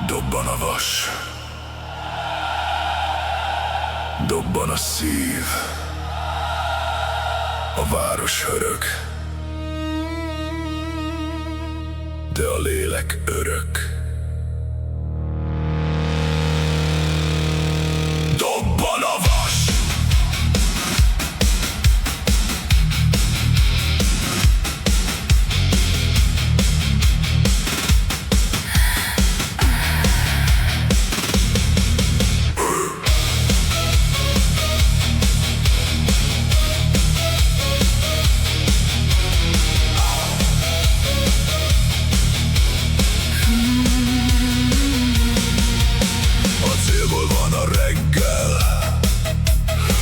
Dobban a vas, dobban a szív, a város hörög, de a lélek örök. Dobban a vas,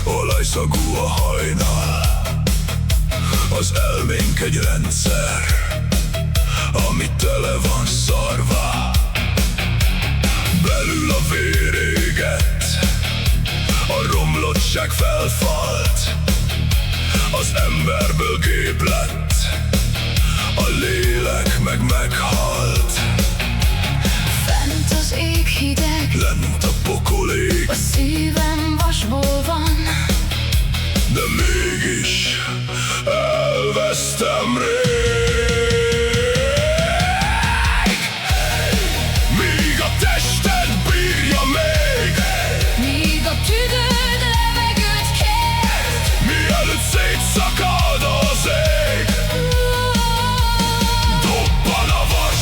olajszagú a hajnal, az elménk egy rendszer, ami tele van szarva. Belül a vér égett, a romlottság felfalt, az emberből gép lett, a lélek meg meghalt. Fent az ég hideg, lent a pokol ég, a szívem vasból van, de mégis elvesztem rég. Míg a tested bírja még, míg a tüdőd levegőt kér, mielőtt szétszakad az ég. Dobban a vas,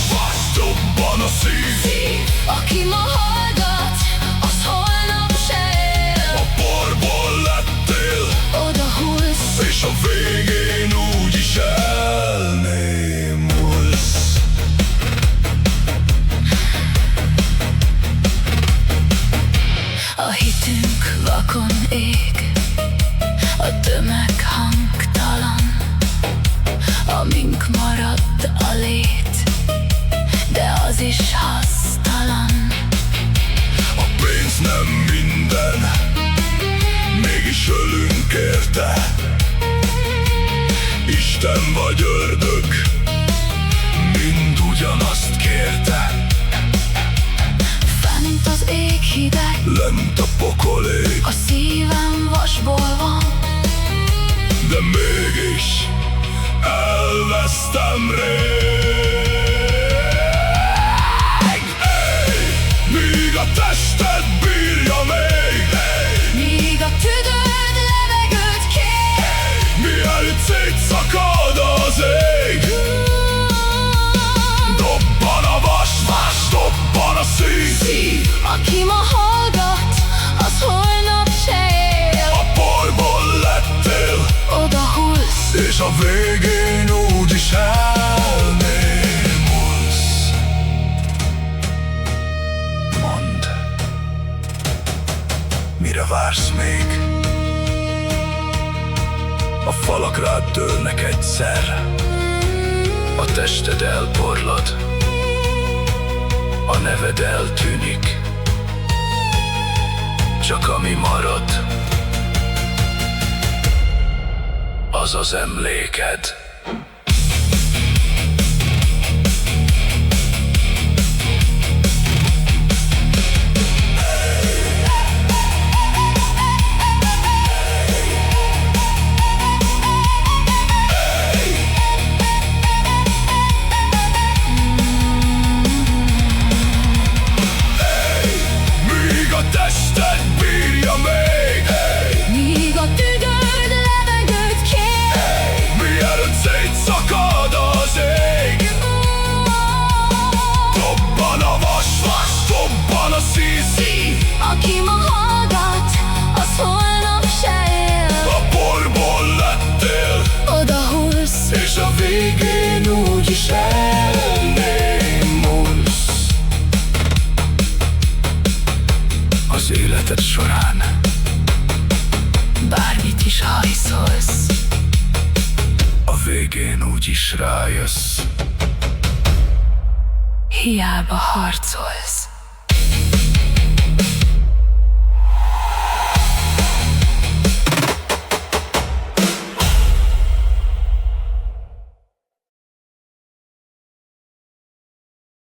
dobban a szív, aki ma hallgat, az holnap se él. a porból lettél, Odahullsz, és a végén úgyis elnémulsz. a hitünk vakon ég, a tömeg hangtalan, amink maradt a lét, de az is hasztalan. A pénz nem minden, mégis ölünk érte. Isten vagy ördög, mind ugyanazt kérte. Fent az ég hideg, Lent a pokol ég, a szívem vasból van, de mégis elvesztem rég. Míg a tested bírja még, míg a tüdőd levegőt kér, mielőtt szétszakad az ég. Dobban a vas, dobban a szív, aki ma hallgat, az holnap se él. a porból lettél, Odahullsz, és a végén úgyis elnémulsz. Mondd, mire vársz még? A falak rád dőlnek egyszer, a tested elporlad, a neved eltűnik, csak ami marad, az az emléked. Míg a tested bírja még, míg a tüdőd levegőt kér, mielőtt szétszakad az ég. Dobban a vas, dobban a szív, aki ma hallgat, az holnap se él. a porból lettél, Odahullsz, és a végén úgyis elnémulsz. Az életed során bármit is hajszolsz, a végén úgyis rájössz. hiába harcolsz.